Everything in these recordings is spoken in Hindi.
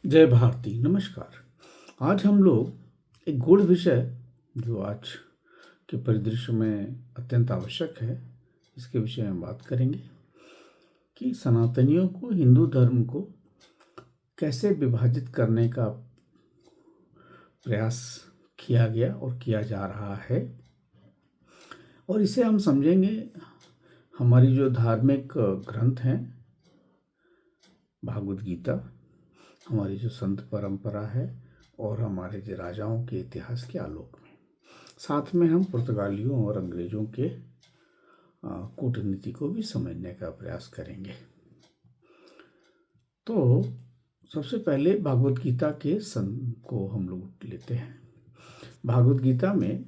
जय भारती। नमस्कार। आज हम लोग एक गूढ़ विषय जो आज के परिदृश्य में अत्यंत आवश्यक है, इसके विषय में बात करेंगे कि सनातनियों को हिंदू धर्म को कैसे विभाजित करने का प्रयास किया गया और किया जा रहा है। और इसे हम समझेंगे हमारी जो धार्मिक ग्रंथ हैं, भागवत गीता, हमारी जो संत परंपरा है और हमारे जो राजाओं के इतिहास के आलोक में। साथ में हम पुर्तगालियों और अंग्रेज़ों के कूटनीति को भी समझने का प्रयास करेंगे। तो सबसे पहले भागवत गीता के को हम लोग लेते हैं। भागवत गीता में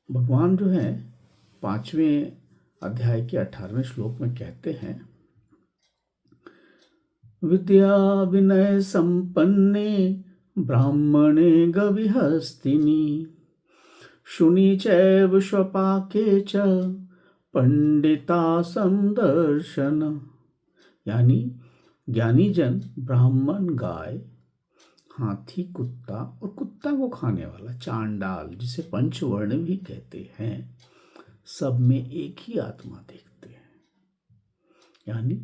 भगवान जो हैं 5वें अध्याय के 18वें श्लोक में कहते हैं, विद्या विनय संपन्ने ब्राह्मणे गविहस्तिनि शुनि चैव स्वपाके च पंडिता संदर्शन। यानी ज्ञानी जन, ब्राह्मण, गाय, हाथी, कुत्ता और कुत्ता को खाने वाला चांडाल, जिसे पंचवर्ण भी कहते हैं, सब में एक ही आत्मा देखते हैं। यानी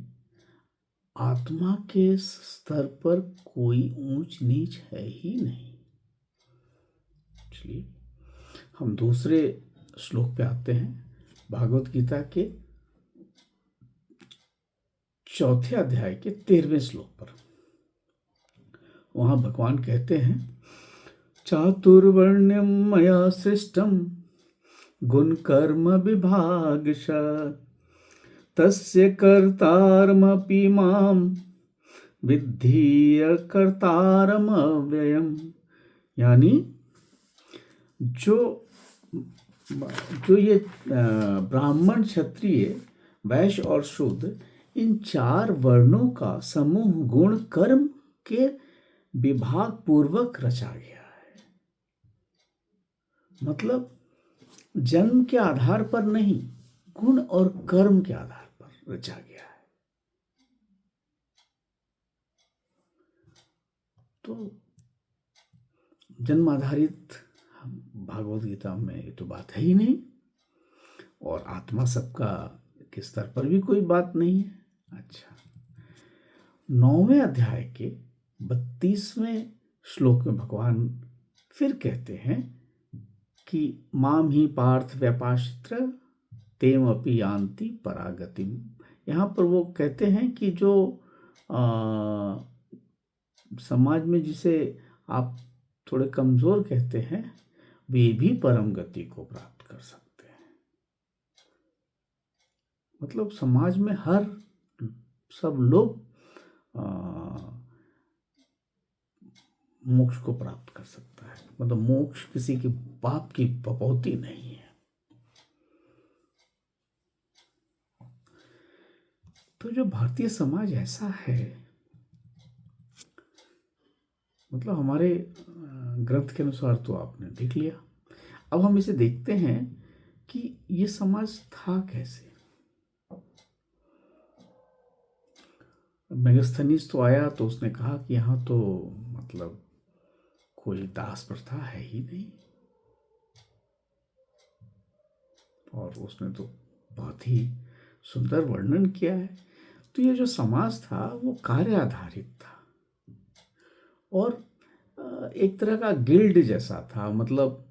आत्मा के स्तर पर कोई ऊंच नीच है ही नहीं। चलिए हम दूसरे श्लोक पे आते हैं। भागवत गीता के 4थे अध्याय के 13वें श्लोक पर वहां भगवान कहते हैं, चातुर्वर्ण्यम मया सृष्टम गुण कर्म विभागश तस्य कर्तारमपि मां विद्धि कर्तारम अव्ययम्। यानी जो ये ब्राह्मण, क्षत्रिय, वैश्य और शूद्र, इन 4 वर्णों का समूह गुण कर्म के विभाग पूर्वक रचा गया है। मतलब जन्म के आधार पर नहीं, गुण और कर्म के आधार पर रचा गया है। तो जन्म आधारित भागवत गीता में ये तो बात है ही नहीं, और आत्मा सबका के स्तर पर भी कोई बात नहीं है। अच्छा, 9वें अध्याय के 32वें श्लोक में भगवान फिर कहते हैं कि माम ही पार्थ व्यपाश्रित तेम अपि यान्ति परागतिम। यहाँ पर वो कहते हैं कि जो समाज में जिसे आप थोड़े कमज़ोर कहते हैं, वे भी परम गति को प्राप्त कर सकते हैं। मतलब समाज में सब लोग मोक्ष को प्राप्त कर सकता है। मतलब मोक्ष किसी के पाप की बपौती नहीं है। तो जो भारतीय समाज ऐसा है, मतलब हमारे ग्रंथ के अनुसार तो आपने देख लिया। अब हम इसे देखते हैं कि ये समाज था कैसे। मेगास्थनीज तो आया तो उसने कहा कि यहाँ तो मतलब कोई दास प्रथा है ही नहीं, और उसने तो बहुत ही सुंदर वर्णन किया है। तो ये जो समाज था वो कार्य आधारित था और एक तरह का गिल्ड जैसा था। मतलब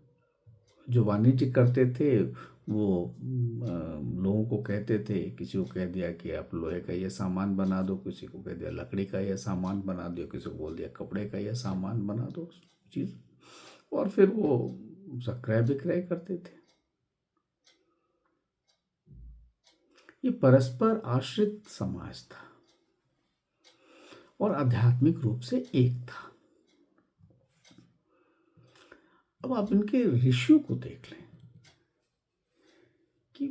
जो वाणिज्य करते थे वो लोगों को कहते थे, किसी को कह दिया कि आप लोहे का ये सामान बना दो, किसी को कह दिया लकड़ी का ये सामान बना दो, किसी को बोल दिया कपड़े का ये सामान बना दो चीज़, और फिर वो उसका क्रय विक्रय करते थे। ये परस्पर आश्रित समाज था और आध्यात्मिक रूप से एक था। अब आप इनके ऋषियों को देख लें कि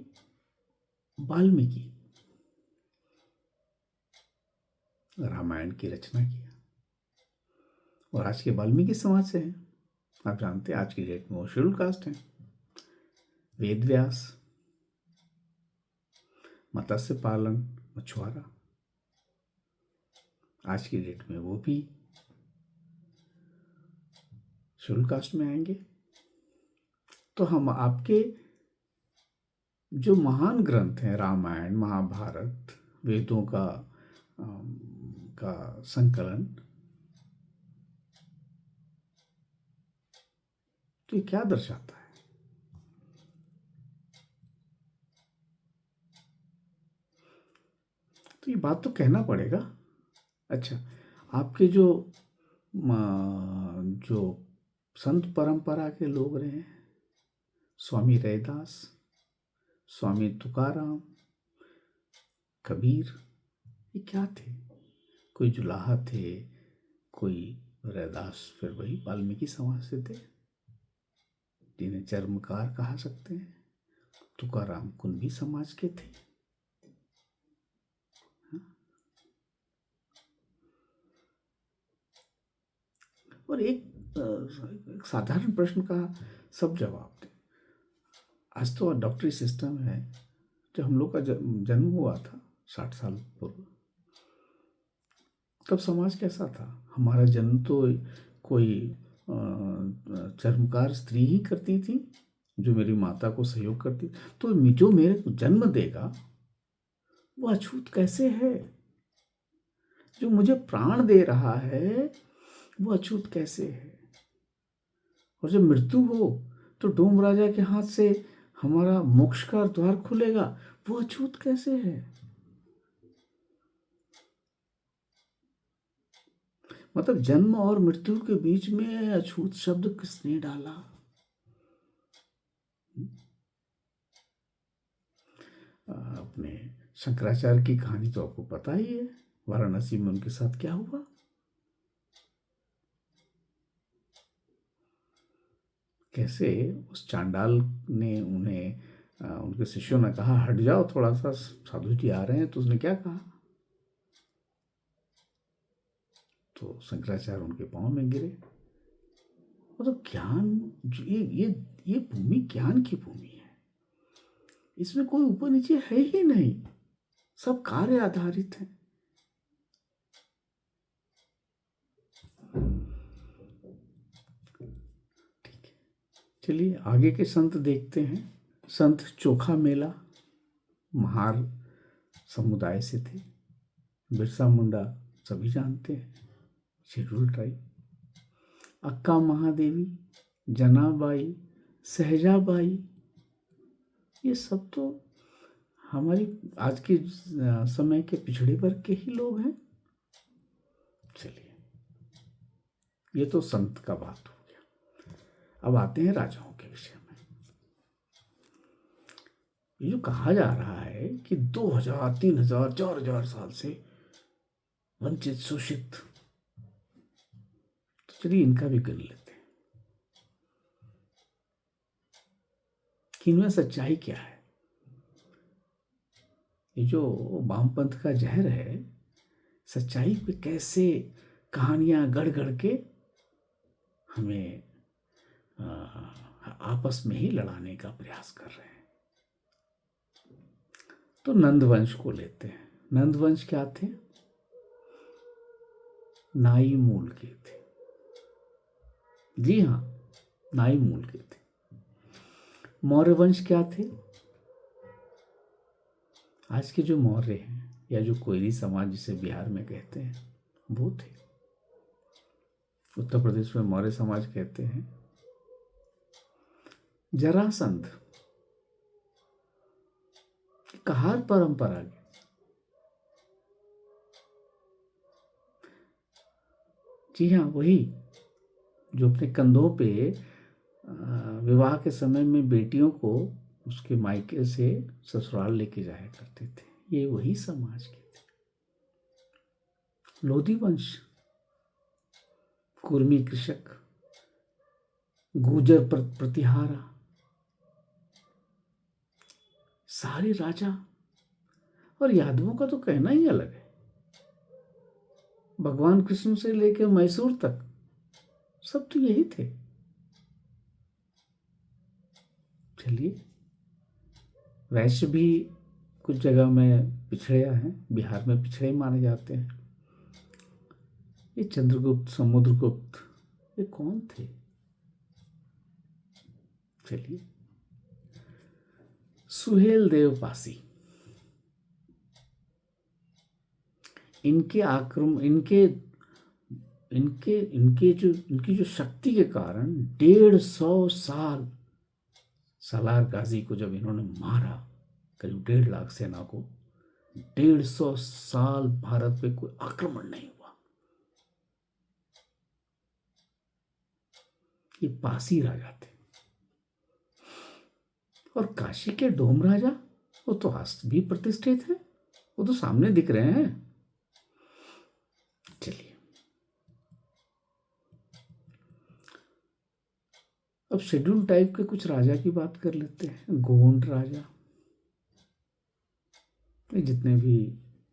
वाल्मीकि रामायण की रचना किया और आज के वाल्मीकि समाज से हैं। आप जानते हैं आज की डेट में वो शेड्यूल कास्ट हैं। वेद व्यास, मत्स्य पालन, मछुआरा, आज की डेट में वो भी शेड्यूल कास्ट में आएंगे। तो हम आपके जो महान ग्रंथ हैं, रामायण, महाभारत, वेदों का संकलन, तो ये क्या दर्शाता है? तो ये बात तो कहना पड़ेगा। अच्छा, आपके जो संत परंपरा के लोग रहे हैं, स्वामी रैदास, स्वामी तुकाराम, कबीर, ये क्या थे? कोई जुलाहा थे, कोई रैदास फिर वही वाल्मीकि समाज से थे, जिन्हें चर्मकार कहा सकते हैं। तुकाराम कुंभी समाज के थे। और एक साधारण प्रश्न का सब जवाब दें। आज तो डॉक्टरी सिस्टम है। जब हम लोग का जन्म हुआ था 60 साल पूर्व, तब समाज कैसा था? हमारा जन्म तो कोई चर्मकार स्त्री ही करती थी, जो मेरी माता को सहयोग करती। तो जो मेरे को जन्म देगा वो अछूत कैसे है? जो मुझे प्राण दे रहा है वो अछूत कैसे है? और जब मृत्यु हो तो डोम राजा के हाथ से हमारा मोक्ष का द्वार खुलेगा, वो अछूत कैसे है? मतलब जन्म और मृत्यु के बीच में अछूत शब्द किसने डाला? अपने शंकराचार्य की कहानी तो आपको पता ही है, वाराणसी में उनके साथ क्या हुआ। कैसे उस चांडाल ने उनके शिष्यों ने कहा, हट जाओ थोड़ा सा, साधु जी आ रहे हैं। तो उसने क्या कहा? तो शंकराचार्य उनके पांव में गिरे। मतलब ज्ञान, ये भूमि ज्ञान की भूमि है। इसमें कोई ऊपर नीचे है ही नहीं, सब कार्य आधारित है। ठीक है, चलिए आगे के संत देखते हैं। संत चोखा मेला महार समुदाय से थे। बिरसा मुंडा सभी जानते हैं, शेड्यूल ट्राइब। अक्का महादेवी, जनाबाई, सहजाबाई, ये सब तो हमारी आज के समय के पिछड़े वर्ग के ही लोग हैं। चलिए, ये तो संत का बात हो गया। अब आते हैं राजाओं के विषय में। ये जो कहा जा रहा है कि 2000, 3000, 4000 साल से वंचित, शोषित, तो चलिए इनका भी कर लेते हैं कि इनमें सच्चाई क्या है। ये जो वामपंथ का जहर है, सच्चाई पे कैसे कहानियां गढ़ गढ़ के हमें आपस में ही लड़ाने का प्रयास कर रहे हैं। तो नंदवंश को लेते हैं। नंदवंश क्या थे? नाई मूल के थे। जी हाँ, नाई मूल के थे। मौर्य वंश क्या थे? आज के जो मौर्य हैं, या जो कोयरी समाज जिसे बिहार में कहते हैं, वो थे। उत्तर प्रदेश में मौर्य समाज कहते हैं। जरासंध कहार परंपरा की, जी हाँ, वही जो अपने कंधों पे विवाह के समय में बेटियों को उसके मायके से ससुराल लेके जाया करते थे, ये वही समाज के थे। लोधी वंश, कुर्मी कृषक, गुर्जर प्रतिहारा, सारे राजा। और यादवों का तो कहना ही अलग है। भगवान कृष्ण से लेकर मैसूर तक सब तो यही थे। चलिए, वैश्य भी कुछ जगह में पिछड़े हैं, बिहार में पिछड़े माने जाते हैं। ये चंद्रगुप्त, समुद्रगुप्त, ये कौन थे? चलिए, सुहेल देव पासी, इनके आक्रमण इनके इनके इनके जो इनकी जो शक्ति के कारण 150 साल सालार गाजी को जब इन्होंने मारा, करीब 1.5 लाख सेना को, 150 साल भारत पे कोई आक्रमण नहीं हुआ। ये पासी राजा थे। और काशी के डोम राजा, वो तो आज भी प्रतिष्ठित है, वो तो सामने दिख रहे हैं। चलिए, अब शेड्यूल टाइप के कुछ राजा की बात कर लेते हैं। गोंड राजा, ये जितने भी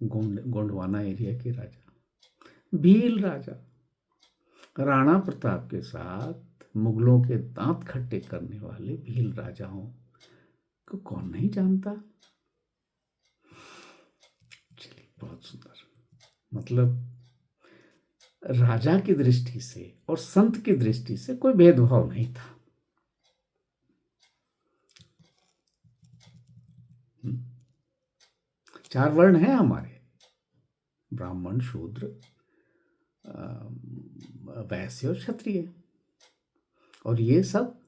गोंडवाना एरिया के राजा। भील राजा, राणा प्रताप के साथ मुगलों के दांत खट्टे करने वाले भील राजाओं को कौन नहीं जानता। चलिए, बहुत सुंदर। मतलब राजा की दृष्टि से और संत की दृष्टि से कोई भेदभाव नहीं था। चार वर्ण हैं हमारे, ब्राह्मण, शूद्र, वैश्य और क्षत्रिय, और ये सब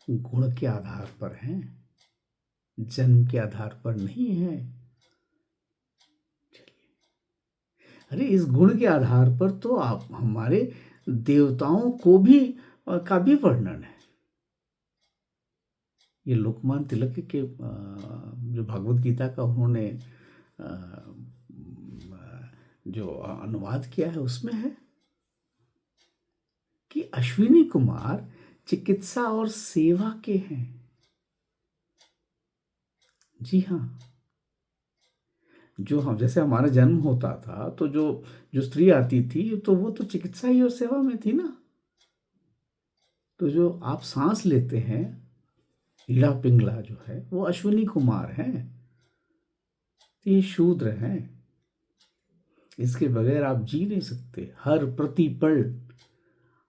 गुण के आधार पर हैं, जन्म के आधार पर नहीं है। चलिए, अरे इस गुण के आधार पर तो आप हमारे देवताओं को भी का भी वर्णन है। ये लोकमान्य तिलक के जो भगवत गीता का उन्होंने जो अनुवाद किया है उसमें है कि अश्विनी कुमार चिकित्सा और सेवा के हैं। जी हाँ, जो हम जैसे हमारा जन्म होता था तो जो स्त्री आती थी तो वो तो चिकित्सा ही और सेवा में थी ना। तो जो आप सांस लेते हैं, ईड़ा पिंगला जो है वो अश्विनी कुमार हैं, तो ये शूद्र हैं। इसके बगैर आप जी नहीं सकते। हर प्रतिपल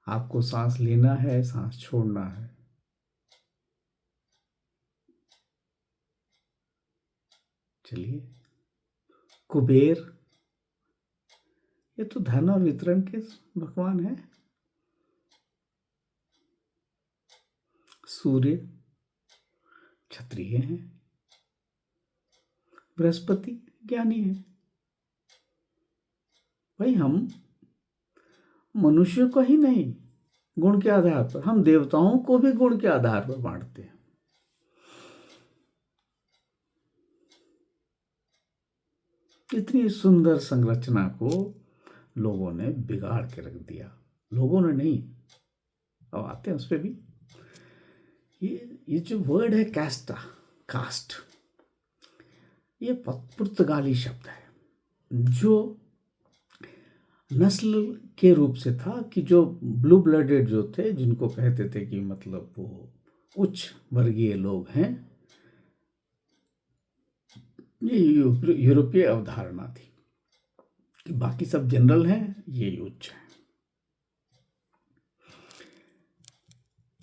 आपको सांस लेना है, सांस छोड़ना है। चलिए, कुबेर, ये तो धन और वितरण के भगवान है। सूर्य क्षत्रिय हैं। बृहस्पति ज्ञानी है। भाई, हम मनुष्य को ही नहीं गुण के आधार पर, हम देवताओं को भी गुण के आधार पर बांटते हैं। इतनी सुंदर संरचना को लोगों ने बिगाड़ के रख दिया। लोगों ने नहीं, अब आते हैं उस पर भी। ये जो वर्ड है कास्टा, कास्ट, ये पुर्तगाली शब्द है जो नस्ल के रूप से था कि जो ब्लू ब्लडेड जो थे, जिनको कहते थे कि मतलब वो उच्च वर्गीय लोग हैं। ये यूरोपीय अवधारणा थी कि बाकी सब जनरल हैं, ये उच्च हैं।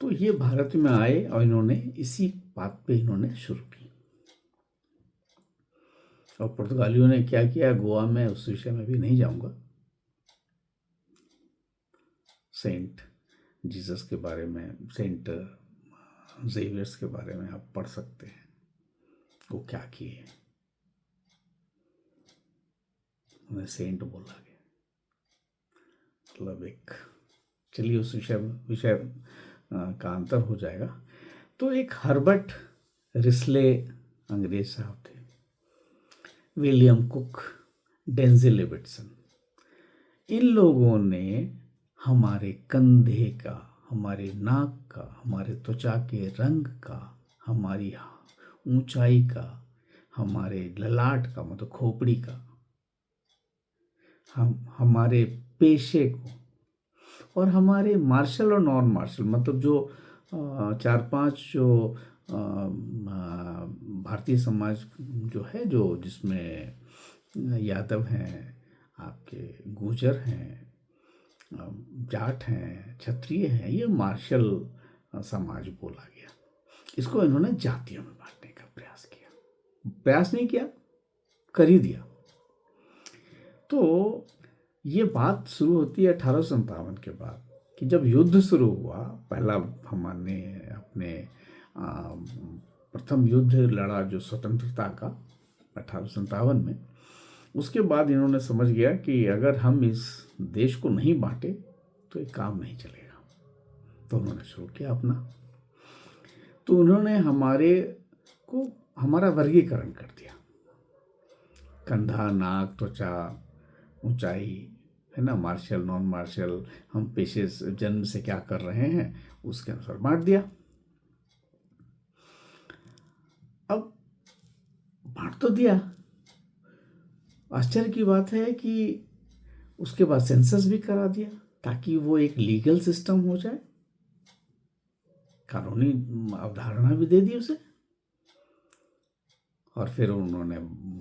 तो ये भारत में आए और इन्होंने इसी बात पे इन्होंने शुरू की। और पुर्तगालियों ने क्या किया गोवा में, उस विषय में भी नहीं जाऊंगा। सेंट जीसस के बारे में, सेंट जेवियर्स के बारे में आप पढ़ सकते हैं, वो क्या किए, उन्हें सेंट बोला गया। मतलब एक, चलिए उस विषय का अंतर हो जाएगा। तो एक हर्बर्ट रिस्ले अंग्रेज साहब थे, विलियम कुक, डेंजिल लिविटसन, इन लोगों ने हमारे कंधे का, हमारे नाक का, हमारे त्वचा के रंग का, हमारी ऊंचाई का, हमारे ललाट का मतलब खोपड़ी का, हमारे पेशे को, और हमारे मार्शल और नॉन मार्शल मतलब जो 4-5 जो भारतीय समाज जो है, जो जिसमें यादव हैं, आपके गुर्जर हैं, जाट हैं, क्षत्रिय हैं, ये मार्शल समाज बोला गया। इसको इन्होंने जातियों में बांटने का प्रयास किया। प्रयास नहीं किया, कर ही दिया। तो ये बात शुरू होती है 1857 के बाद, कि जब युद्ध शुरू हुआ। पहला हमने अपने प्रथम युद्ध लड़ा जो स्वतंत्रता का 1857 में। उसके बाद इन्होंने समझ गया कि अगर हम इस देश को नहीं बांटे तो ये काम नहीं चलेगा। तो उन्होंने शुरू किया अपना। तो उन्होंने हमारा वर्गीकरण कर दिया। कंधा, नाक, त्वचा, ऊंचाई, है ना, मार्शल, नॉन मार्शल, हम पेशे जन्म से क्या कर रहे हैं उसके अनुसार बांट दिया। अब बांट तो दिया, आश्चर्य की बात है कि उसके बाद सेंसस भी करा दिया ताकि वो एक लीगल सिस्टम हो जाए, कानूनी अवधारणा भी दे दी उसे। और फिर उन्होंने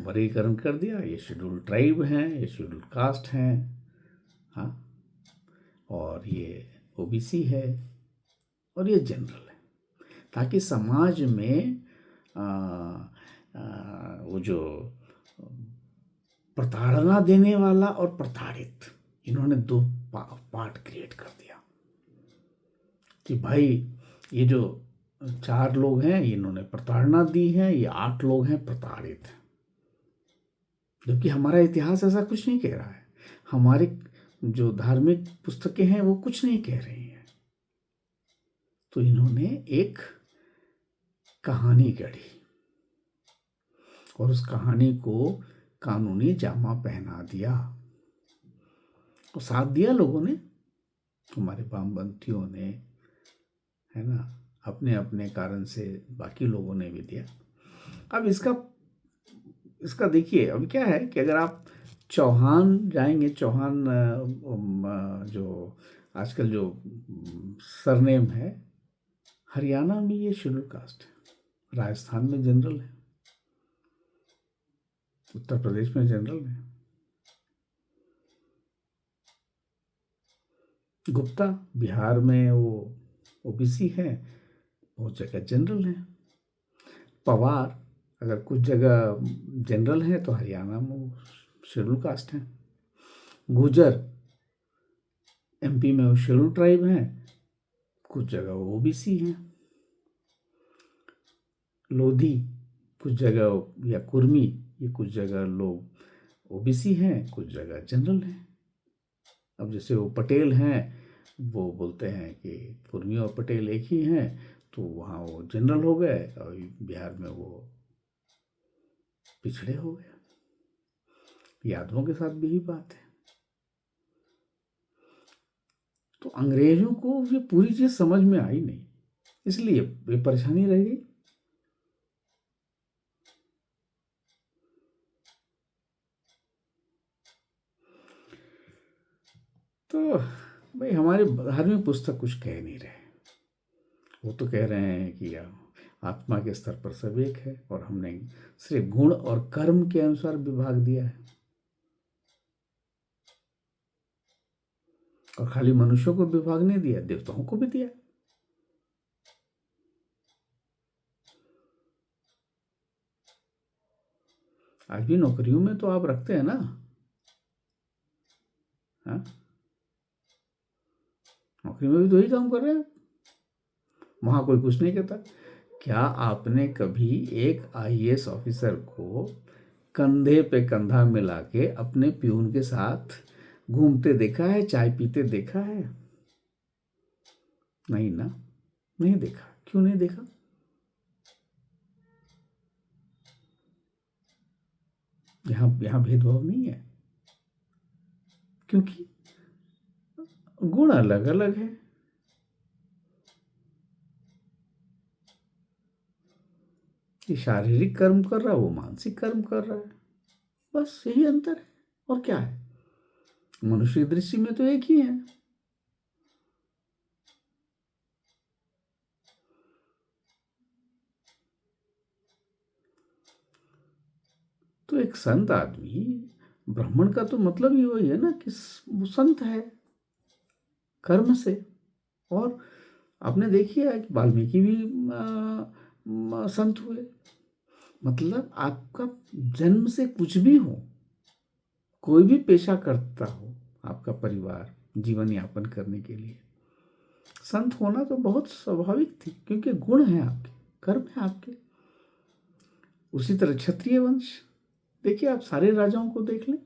वर्गीकरण कर दिया, ये शेड्यूल ट्राइब हैं, ये शेड्यूल कास्ट हैं, हाँ, और ये ओबीसी है और ये जनरल है, ताकि समाज में वो जो प्रताड़ना देने वाला और प्रताड़ित, इन्होंने दो पार्ट क्रिएट कर दिया कि भाई ये जो 4 लोग हैं इन्होंने प्रताड़ना दी है, ये 8 लोग हैं प्रताड़ित हैं। जबकि हमारा इतिहास ऐसा कुछ नहीं कह रहा है, हमारे जो धार्मिक पुस्तकें हैं वो कुछ नहीं कह रही हैं। तो इन्होंने एक कहानी गढ़ी और उस कहानी को कानूनी जामा पहना दिया और साथ दिया लोगों ने, हमारे वामपंथियों ने, है ना, अपने अपने कारण से बाकी लोगों ने भी दिया। अब इसका देखिए, अब क्या है कि अगर आप चौहान जाएंगे, चौहान जो आजकल जो सरनेम है, हरियाणा में ये शेड्यूल कास्ट है, राजस्थान में जनरल है, उत्तर प्रदेश में जनरल है, गुप्ता बिहार में वो ओबीसी है, बहुत जगह जनरल है, पवार अगर कुछ जगह जनरल है तो हरियाणा में वो शेड्यूल कास्ट है, गुजर एमपी में वो शेड्यूल ट्राइब हैं, कुछ जगह वो ओबीसी हैं, लोधी कुछ जगह या कुर्मी ये कुछ जगह लोग ओबीसी हैं, कुछ जगह जनरल हैं। अब जैसे वो पटेल हैं, वो बोलते हैं कि कुर्मी और पटेल एक ही हैं, तो वहाँ वो जनरल हो गए और बिहार में वो पिछड़े हो गए। यादवों के साथ भी यही बात है। तो अंग्रेजों को ये पूरी चीज समझ में आई नहीं, इसलिए ये परेशानी रह गई। तो भाई हमारे धार्मिक पुस्तक कुछ कह नहीं रहे, वो तो कह रहे हैं कि आत्मा के स्तर पर सब एक है और हमने सिर्फ गुण और कर्म के अनुसार विभाग दिया है। और खाली मनुष्यों को विभाग नहीं दिया, देवताओं को भी दिया। आज भी नौकरियों में तो आप रखते हैं ना, हाँ, नौकरी में भी तो ही काम कर रहे हैं, वहां कोई कुछ नहीं कहता। क्या आपने कभी एक आईएएस ऑफिसर को कंधे पे कंधा मिला के अपने प्यून के साथ घूमते देखा है, चाय पीते देखा है? नहीं ना, नहीं देखा। क्यों नहीं देखा? यहां भेदभाव नहीं है, क्योंकि गुण अलग अलग है। ये शारीरिक कर्म कर रहा है, वो मानसिक कर्म कर रहा है, बस यही अंतर है। और क्या है, मनुष्य की दृष्टि में तो एक ही है। तो एक संत आदमी, ब्राह्मण का तो मतलब ही वही है ना कि वो संत है कर्म से। और आपने देखिए कि वाल्मीकि भी संत हुए। मतलब आपका जन्म से कुछ भी हो, कोई भी पेशा करता हो आपका परिवार जीवन यापन करने के लिए, संत होना तो बहुत स्वाभाविक थी, क्योंकि गुण है आपके, कर्म है आपके। उसी तरह क्षत्रिय वंश, देखिए आप सारे राजाओं को देख लें,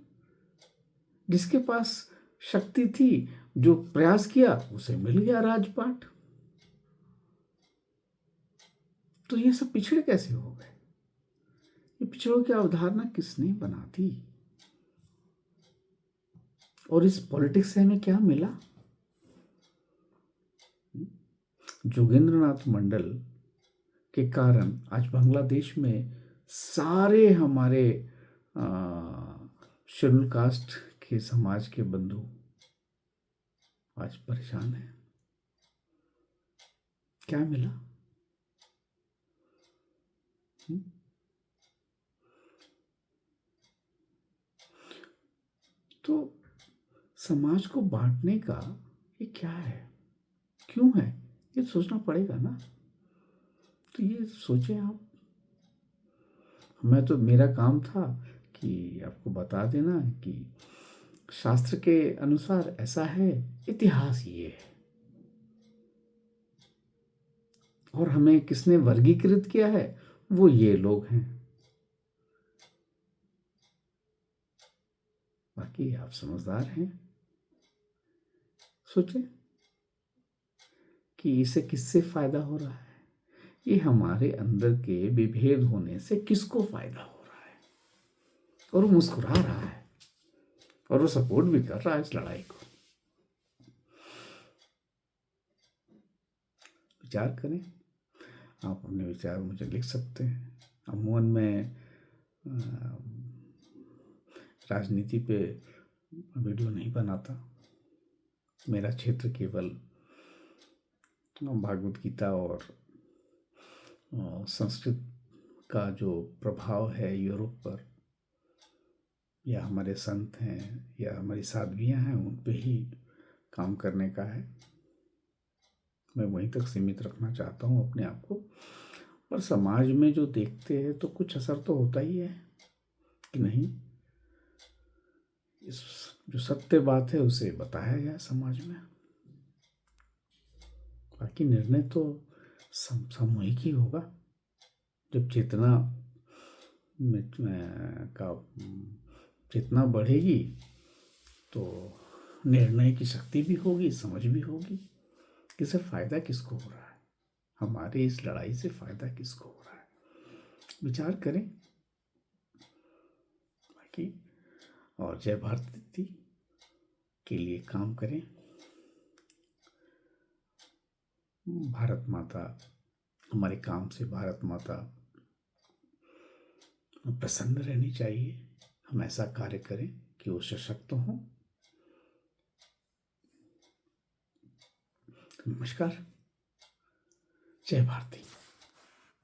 जिसके पास शक्ति थी, जो प्रयास किया उसे मिल गया राजपाट। तो ये सब पिछड़े कैसे हो गए? ये पिछड़ों की अवधारणा किसने बना दी? और इस पॉलिटिक्स से हमें क्या मिला? जोगेंद्रनाथ मंडल के कारण आज बांग्लादेश में सारे हमारे शेड्यूल कास्ट के समाज के बंधु आज परेशान हैं। क्या मिला? तो समाज को बांटने का ये क्या है, क्यों है, ये सोचना पड़ेगा ना। तो ये सोचें आप। मैं तो, मेरा काम था कि आपको बता देना कि शास्त्र के अनुसार ऐसा है, इतिहास ये है, और हमें किसने वर्गीकृत किया है, वो ये लोग हैं। बाकी आप समझदार हैं, सोचें कि इसे किससे फायदा हो रहा है, ये हमारे अंदर के विभेद होने से किसको फायदा हो रहा है। और वो मुस्कुरा रहा है और वो सपोर्ट भी कर रहा है इस लड़ाई को। विचार करें, आप अपने विचार मुझे लिख सकते हैं। अमूमन में राजनीति पे वीडियो नहीं बनाता। मेरा क्षेत्र केवल भागवत गीता और संस्कृत का जो प्रभाव है यूरोप पर, या हमारे संत हैं या हमारी साध्वियाँ हैं, उन पे ही काम करने का है। मैं वहीं तक सीमित रखना चाहता हूँ अपने आप को। पर समाज में जो देखते हैं तो कुछ असर तो होता ही है कि नहीं। इस जो सत्य बात है उसे बताया जाए समाज में। बाकी निर्णय तो सामूहिक ही होगा। जब चेतना का चेतना बढ़ेगी तो निर्णय की शक्ति भी होगी, समझ भी होगी कि इससे फायदा किसको हो रहा है, हमारे इस लड़ाई से फायदा किसको हो रहा है। विचार करें। बाकी और जय भारती के लिए काम करें। भारत माता, हमारे काम से भारत माता प्रसन्न रहनी चाहिए। हम ऐसा कार्य करें कि वो सशक्त हों। नमस्कार, जय भारती।